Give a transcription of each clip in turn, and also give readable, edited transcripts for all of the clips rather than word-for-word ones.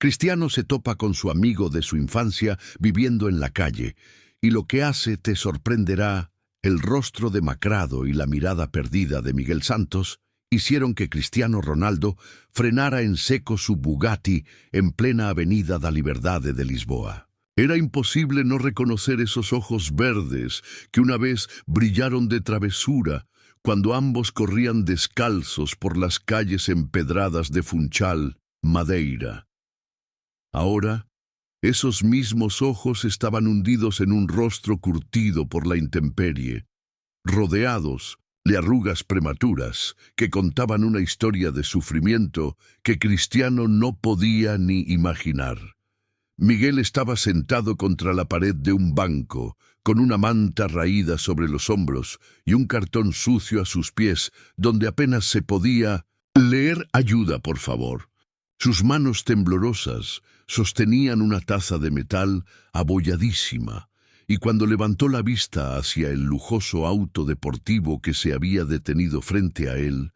Cristiano se topa con su amigo de su infancia viviendo en la calle, y lo que hace te sorprenderá. El rostro demacrado y la mirada perdida de Miguel Santos hicieron que Cristiano Ronaldo frenara en seco su Bugatti en plena Avenida da Liberdade de Lisboa. Era imposible no reconocer esos ojos verdes que una vez brillaron de travesura cuando ambos corrían descalzos por las calles empedradas de Funchal, Madeira. Ahora, esos mismos ojos estaban hundidos en un rostro curtido por la intemperie, rodeados de arrugas prematuras que contaban una historia de sufrimiento que Cristiano no podía ni imaginar. Miguel estaba sentado contra la pared de un banco, con una manta raída sobre los hombros y un cartón sucio a sus pies, donde apenas se podía leer "ayuda, por favor". Sus manos temblorosas sostenían una taza de metal abolladísima, y cuando levantó la vista hacia el lujoso auto deportivo que se había detenido frente a él,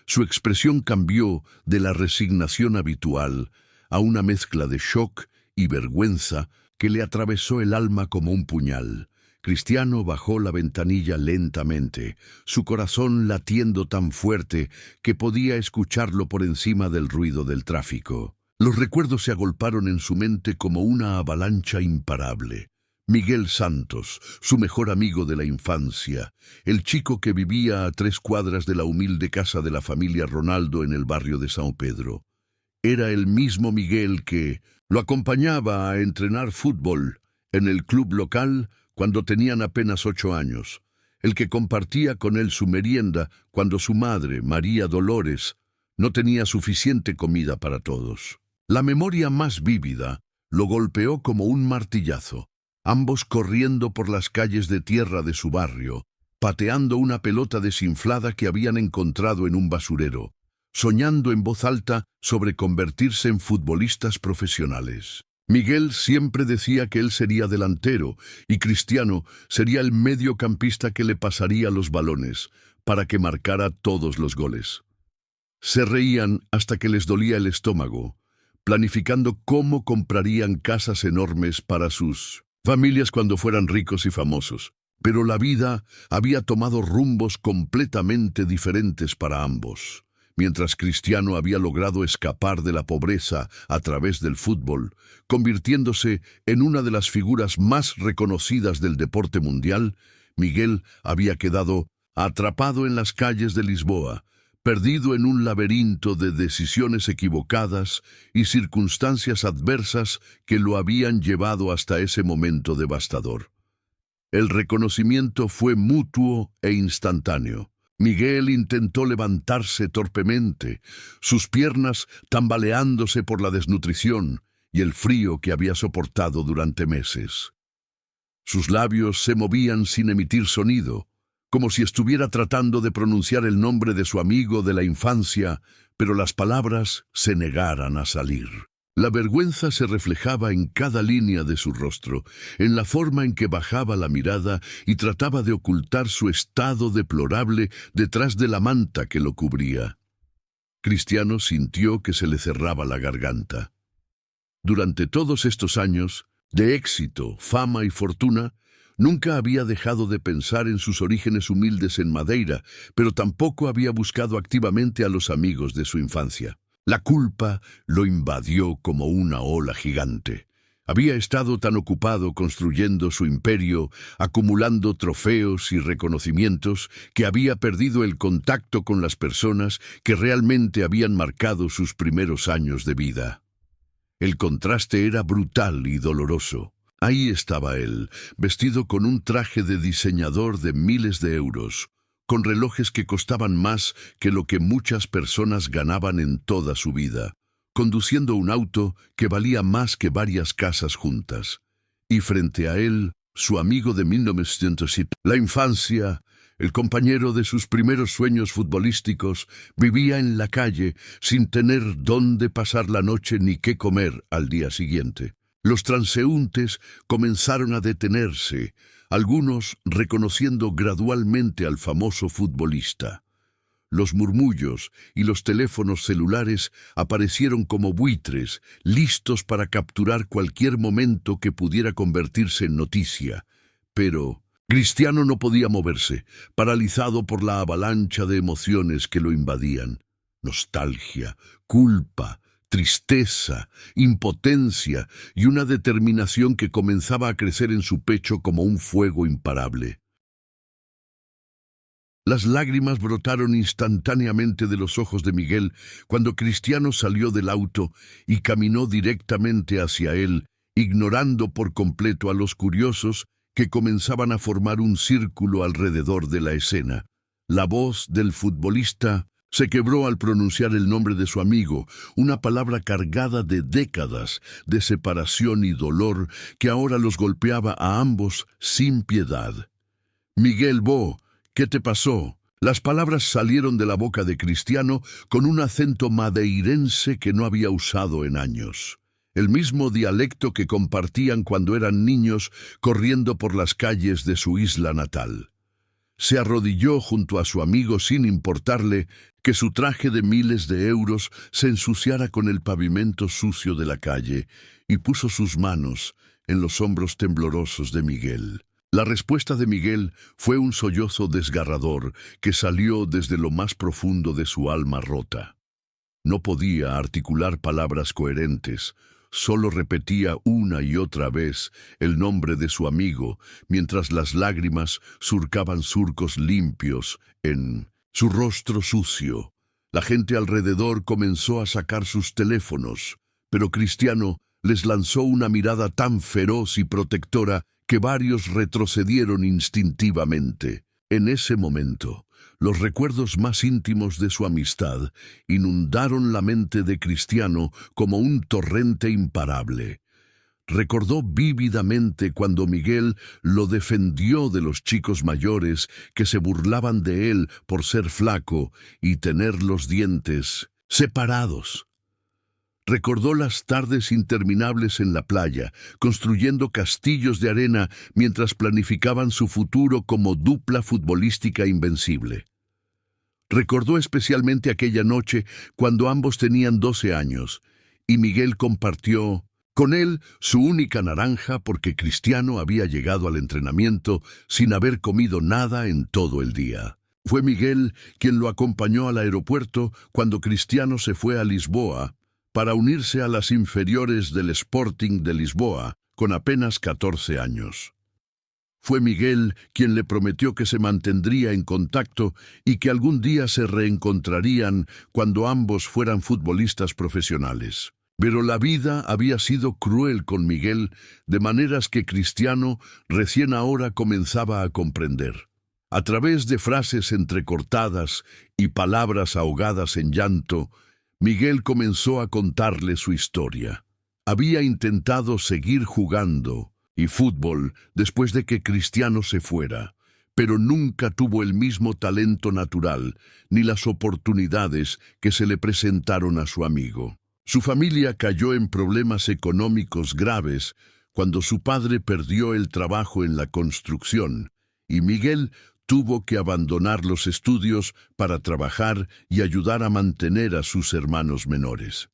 su expresión cambió de la resignación habitual a una mezcla de shock y vergüenza que le atravesó el alma como un puñal. Cristiano bajó la ventanilla lentamente, su corazón latiendo tan fuerte que podía escucharlo por encima del ruido del tráfico. Los recuerdos se agolparon en su mente como una avalancha imparable. Miguel Santos, su mejor amigo de la infancia, el chico que vivía a 3 cuadras de la humilde casa de la familia Ronaldo en el barrio de São Pedro. Era el mismo Miguel que lo acompañaba a entrenar fútbol en el club local cuando tenían apenas 8 años, el que compartía con él su merienda cuando su madre, María Dolores, no tenía suficiente comida para todos. La memoria más vívida lo golpeó como un martillazo, ambos corriendo por las calles de tierra de su barrio, pateando una pelota desinflada que habían encontrado en un basurero, soñando en voz alta sobre convertirse en futbolistas profesionales. Miguel siempre decía que él sería delantero y Cristiano sería el mediocampista que le pasaría los balones para que marcara todos los goles. Se reían hasta que les dolía el estómago, planificando cómo comprarían casas enormes para sus familias cuando fueran ricos y famosos. Pero la vida había tomado rumbos completamente diferentes para ambos. Mientras Cristiano había logrado escapar de la pobreza a través del fútbol, convirtiéndose en una de las figuras más reconocidas del deporte mundial, Miguel había quedado atrapado en las calles de Lisboa, perdido en un laberinto de decisiones equivocadas y circunstancias adversas que lo habían llevado hasta ese momento devastador. El reconocimiento fue mutuo e instantáneo. Miguel intentó levantarse torpemente, sus piernas tambaleándose por la desnutrición y el frío que había soportado durante meses. Sus labios se movían sin emitir sonido, como si estuviera tratando de pronunciar el nombre de su amigo de la infancia, pero las palabras se negaran a salir. La vergüenza se reflejaba en cada línea de su rostro, en la forma en que bajaba la mirada y trataba de ocultar su estado deplorable detrás de la manta que lo cubría. Cristiano sintió que se le cerraba la garganta. Durante todos estos años, de éxito, fama y fortuna, nunca había dejado de pensar en sus orígenes humildes en Madeira, pero tampoco había buscado activamente a los amigos de su infancia. La culpa lo invadió como una ola gigante. Había estado tan ocupado construyendo su imperio, acumulando trofeos y reconocimientos, que había perdido el contacto con las personas que realmente habían marcado sus primeros años de vida. El contraste era brutal y doloroso. Ahí estaba él, vestido con un traje de diseñador de miles de euros, con relojes que costaban más que lo que muchas personas ganaban en toda su vida, conduciendo un auto que valía más que varias casas juntas. Y frente a él, su amigo de 1907, la infancia, el compañero de sus primeros sueños futbolísticos, vivía en la calle sin tener dónde pasar la noche ni qué comer al día siguiente. Los transeúntes comenzaron a detenerse, algunos reconociendo gradualmente al famoso futbolista. Los murmullos y los teléfonos celulares aparecieron como buitres, listos para capturar cualquier momento que pudiera convertirse en noticia. Pero Cristiano no podía moverse, paralizado por la avalancha de emociones que lo invadían. Nostalgia, culpa, tristeza, impotencia y una determinación que comenzaba a crecer en su pecho como un fuego imparable. Las lágrimas brotaron instantáneamente de los ojos de Miguel cuando Cristiano salió del auto y caminó directamente hacia él, ignorando por completo a los curiosos que comenzaban a formar un círculo alrededor de la escena. La voz del futbolista se quebró al pronunciar el nombre de su amigo, una palabra cargada de décadas de separación y dolor que ahora los golpeaba a ambos sin piedad. «Miguel Bo, ¿qué te pasó?». Las palabras salieron de la boca de Cristiano con un acento madeirense que no había usado en años. El mismo dialecto que compartían cuando eran niños corriendo por las calles de su isla natal. Se arrodilló junto a su amigo sin importarle que su traje de miles de euros se ensuciara con el pavimento sucio de la calle y puso sus manos en los hombros temblorosos de Miguel. La respuesta de Miguel fue un sollozo desgarrador que salió desde lo más profundo de su alma rota. No podía articular palabras coherentes, solo repetía una y otra vez el nombre de su amigo, mientras las lágrimas surcaban surcos limpios en su rostro sucio. La gente alrededor comenzó a sacar sus teléfonos, pero Cristiano les lanzó una mirada tan feroz y protectora que varios retrocedieron instintivamente. En ese momento, los recuerdos más íntimos de su amistad inundaron la mente de Cristiano como un torrente imparable. Recordó vívidamente cuando Miguel lo defendió de los chicos mayores que se burlaban de él por ser flaco y tener los dientes separados. Recordó las tardes interminables en la playa, construyendo castillos de arena mientras planificaban su futuro como dupla futbolística invencible. Recordó especialmente aquella noche cuando ambos tenían 12 años, y Miguel compartió con él su única naranja porque Cristiano había llegado al entrenamiento sin haber comido nada en todo el día. Fue Miguel quien lo acompañó al aeropuerto cuando Cristiano se fue a Lisboa para unirse a las inferiores del Sporting de Lisboa con apenas 14 años. Fue Miguel quien le prometió que se mantendría en contacto y que algún día se reencontrarían cuando ambos fueran futbolistas profesionales. Pero la vida había sido cruel con Miguel, de maneras que Cristiano recién ahora comenzaba a comprender. A través de frases entrecortadas y palabras ahogadas en llanto, Miguel comenzó a contarle su historia. Había intentado seguir jugando y fútbol después de que Cristiano se fuera, pero nunca tuvo el mismo talento natural ni las oportunidades que se le presentaron a su amigo. Su familia cayó en problemas económicos graves cuando su padre perdió el trabajo en la construcción y Miguel tuvo que abandonar los estudios para trabajar y ayudar a mantener a sus hermanos menores.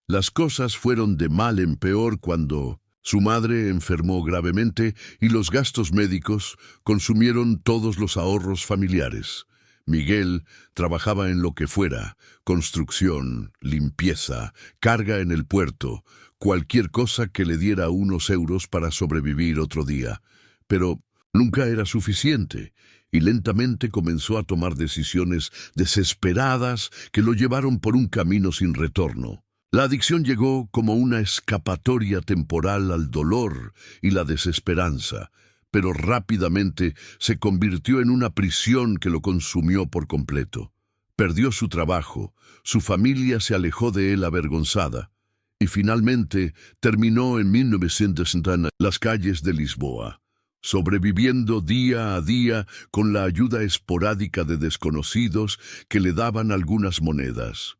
Las cosas fueron de mal en peor cuando su madre enfermó gravemente y los gastos médicos consumieron todos los ahorros familiares. Miguel trabajaba en lo que fuera, construcción, limpieza, carga en el puerto, cualquier cosa que le diera unos euros para sobrevivir otro día. Pero nunca era suficiente, y lentamente comenzó a tomar decisiones desesperadas que lo llevaron por un camino sin retorno. La adicción llegó como una escapatoria temporal al dolor y la desesperanza, pero rápidamente se convirtió en una prisión que lo consumió por completo. Perdió su trabajo, su familia se alejó de él avergonzada, y finalmente terminó en 1960 en las calles de Lisboa, sobreviviendo día a día con la ayuda esporádica de desconocidos que le daban algunas monedas.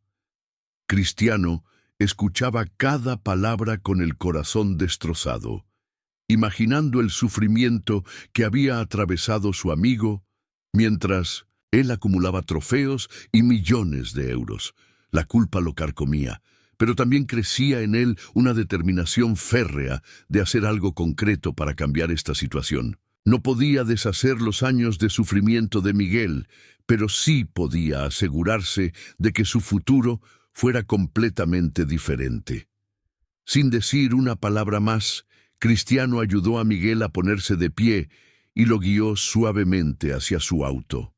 Cristiano escuchaba cada palabra con el corazón destrozado, imaginando el sufrimiento que había atravesado su amigo, mientras Él acumulaba trofeos y millones de euros. La culpa lo carcomía, pero también crecía en él una determinación férrea de hacer algo concreto para cambiar esta situación. No podía deshacer los años de sufrimiento de Miguel, pero sí podía asegurarse de que su futuro fuera completamente diferente. Sin decir una palabra más, Cristiano ayudó a Miguel a ponerse de pie y lo guió suavemente hacia su auto.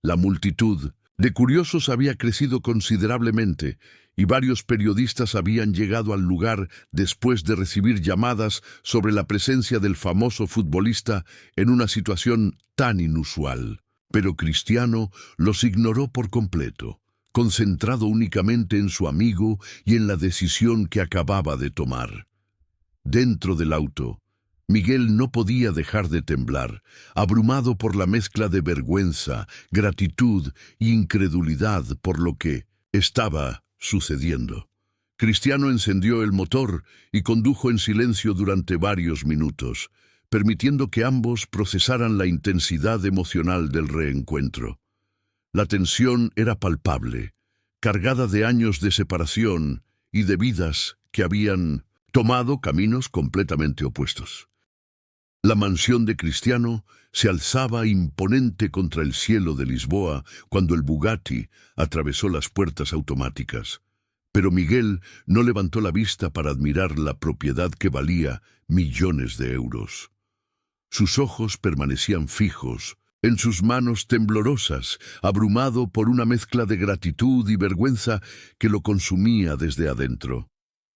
La multitud de curiosos había crecido considerablemente y varios periodistas habían llegado al lugar después de recibir llamadas sobre la presencia del famoso futbolista en una situación tan inusual. Pero Cristiano los ignoró por completo, concentrado únicamente en su amigo y en la decisión que acababa de tomar. Dentro del auto, Miguel no podía dejar de temblar, abrumado por la mezcla de vergüenza, gratitud e incredulidad por lo que estaba sucediendo. Cristiano encendió el motor y condujo en silencio durante varios minutos, permitiendo que ambos procesaran la intensidad emocional del reencuentro. La tensión era palpable, cargada de años de separación y de vidas que habían tomado caminos completamente opuestos. La mansión de Cristiano se alzaba imponente contra el cielo de Lisboa cuando el Bugatti atravesó las puertas automáticas. Pero Miguel no levantó la vista para admirar la propiedad que valía millones de euros. Sus ojos permanecían fijos en sus manos temblorosas, abrumado por una mezcla de gratitud y vergüenza que lo consumía desde adentro.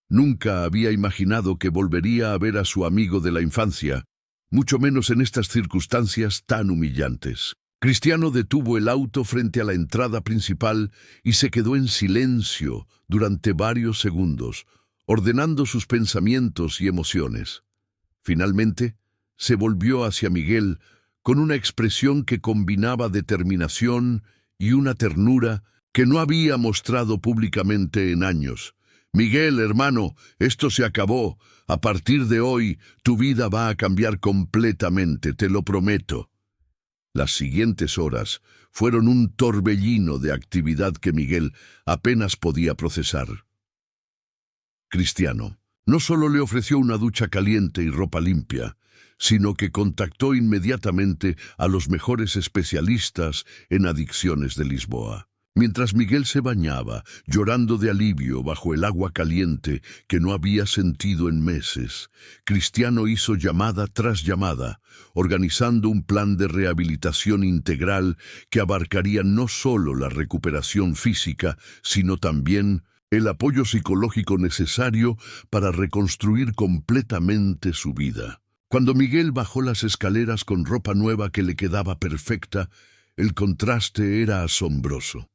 Nunca había imaginado que volvería a ver a su amigo de la infancia, mucho menos en estas circunstancias tan humillantes. Cristiano detuvo el auto frente a la entrada principal y se quedó en silencio durante varios segundos, ordenando sus pensamientos y emociones. Finalmente, se volvió hacia Miguel con una expresión que combinaba determinación y una ternura que no había mostrado públicamente en años. «Miguel, hermano, esto se acabó. A partir de hoy, tu vida va a cambiar completamente, te lo prometo». Las siguientes horas fueron un torbellino de actividad que Miguel apenas podía procesar. Cristiano no solo le ofreció una ducha caliente y ropa limpia, sino que contactó inmediatamente a los mejores especialistas en adicciones de Lisboa. Mientras Miguel se bañaba, llorando de alivio bajo el agua caliente que no había sentido en meses, Cristiano hizo llamada tras llamada, organizando un plan de rehabilitación integral que abarcaría no solo la recuperación física, sino también el apoyo psicológico necesario para reconstruir completamente su vida. Cuando Miguel bajó las escaleras con ropa nueva que le quedaba perfecta, el contraste era asombroso.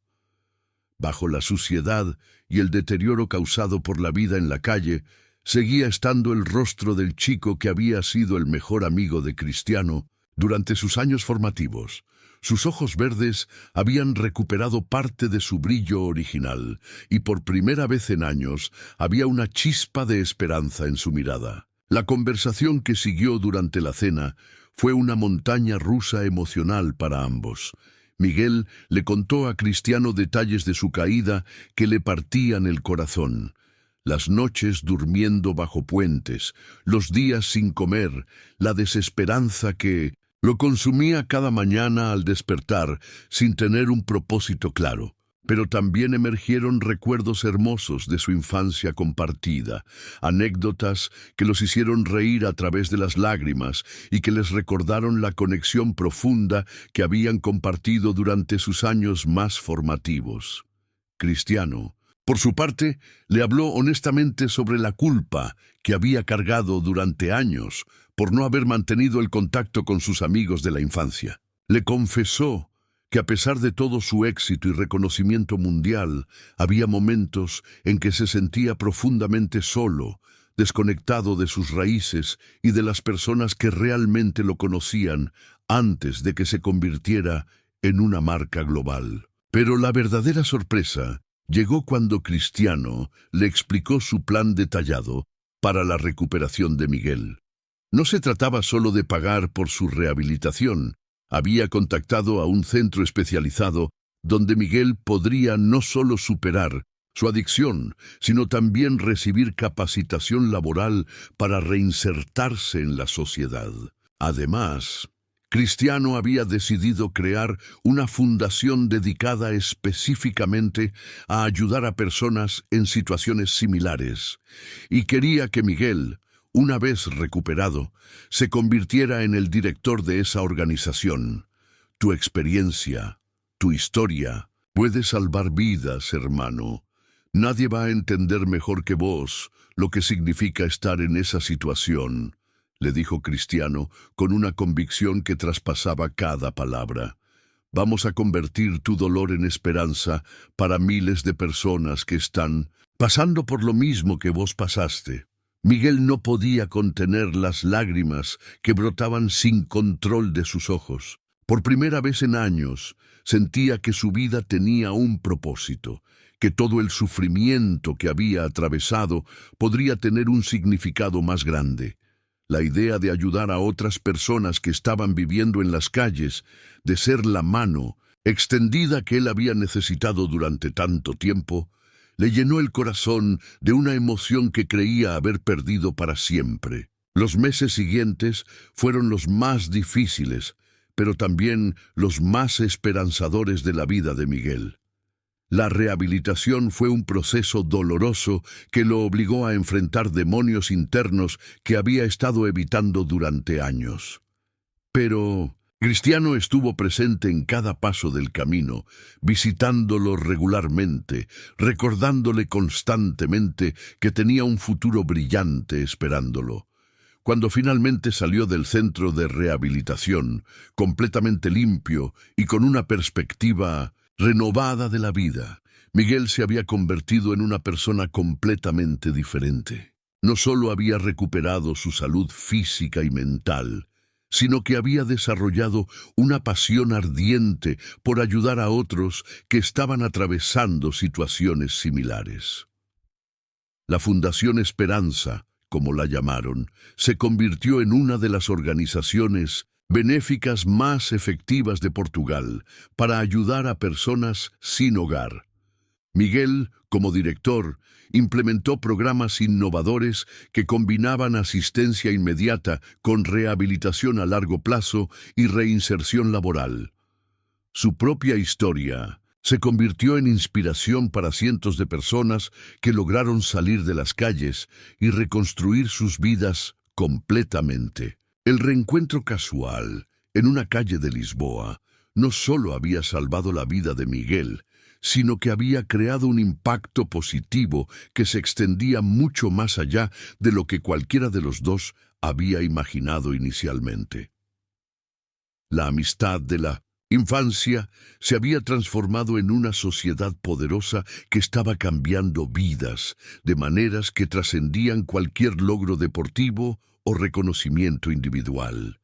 Bajo la suciedad y el deterioro causado por la vida en la calle, seguía estando el rostro del chico que había sido el mejor amigo de Cristiano durante sus años formativos. Sus ojos verdes habían recuperado parte de su brillo original, y por primera vez en años había una chispa de esperanza en su mirada. La conversación que siguió durante la cena fue una montaña rusa emocional para ambos. Miguel le contó a Cristiano detalles de su caída que le partían el corazón. Las noches durmiendo bajo puentes, los días sin comer, la desesperanza que lo consumía cada mañana al despertar sin tener un propósito claro. Pero también emergieron recuerdos hermosos de su infancia compartida, anécdotas que los hicieron reír a través de las lágrimas y que les recordaron la conexión profunda que habían compartido durante sus años más formativos. Cristiano, por su parte, le habló honestamente sobre la culpa que había cargado durante años por no haber mantenido el contacto con sus amigos de la infancia. Le confesó que a pesar de todo su éxito y reconocimiento mundial, había momentos en que se sentía profundamente solo, desconectado de sus raíces y de las personas que realmente lo conocían antes de que se convirtiera en una marca global. Pero la verdadera sorpresa llegó cuando Cristiano le explicó su plan detallado para la recuperación de Miguel. No se trataba solo de pagar por su rehabilitación. Había contactado a un centro especializado donde Miguel podría no solo superar su adicción, sino también recibir capacitación laboral para reinsertarse en la sociedad. Además, Cristiano había decidido crear una fundación dedicada específicamente a ayudar a personas en situaciones similares, y quería que Miguel, una vez recuperado, se convirtiera en el director de esa organización. Tu experiencia, tu historia, puede salvar vidas, hermano. Nadie va a entender mejor que vos lo que significa estar en esa situación, le dijo Cristiano con una convicción que traspasaba cada palabra. Vamos a convertir tu dolor en esperanza para miles de personas que están pasando por lo mismo que vos pasaste. Miguel no podía contener las lágrimas que brotaban sin control de sus ojos. Por primera vez en años, sentía que su vida tenía un propósito, que todo el sufrimiento que había atravesado podría tener un significado más grande. La idea de ayudar a otras personas que estaban viviendo en las calles, de ser la mano extendida que él había necesitado durante tanto tiempo, le llenó el corazón de una emoción que creía haber perdido para siempre. Los meses siguientes fueron los más difíciles, pero también los más esperanzadores de la vida de Miguel. La rehabilitación fue un proceso doloroso que lo obligó a enfrentar demonios internos que había estado evitando durante años. Pero Cristiano estuvo presente en cada paso del camino, visitándolo regularmente, recordándole constantemente que tenía un futuro brillante esperándolo. Cuando finalmente salió del centro de rehabilitación, completamente limpio y con una perspectiva renovada de la vida, Miguel se había convertido en una persona completamente diferente. No solo había recuperado su salud física y mental, sino que había desarrollado una pasión ardiente por ayudar a otros que estaban atravesando situaciones similares. La Fundación Esperanza, como la llamaron, se convirtió en una de las organizaciones benéficas más efectivas de Portugal para ayudar a personas sin hogar. Miguel, como director, implementó programas innovadores que combinaban asistencia inmediata con rehabilitación a largo plazo y reinserción laboral. Su propia historia se convirtió en inspiración para cientos de personas que lograron salir de las calles y reconstruir sus vidas completamente. El reencuentro casual en una calle de Lisboa no solo había salvado la vida de Miguel, sino que había creado un impacto positivo que se extendía mucho más allá de lo que cualquiera de los dos había imaginado inicialmente. La amistad de la infancia se había transformado en una sociedad poderosa que estaba cambiando vidas de maneras que trascendían cualquier logro deportivo o reconocimiento individual.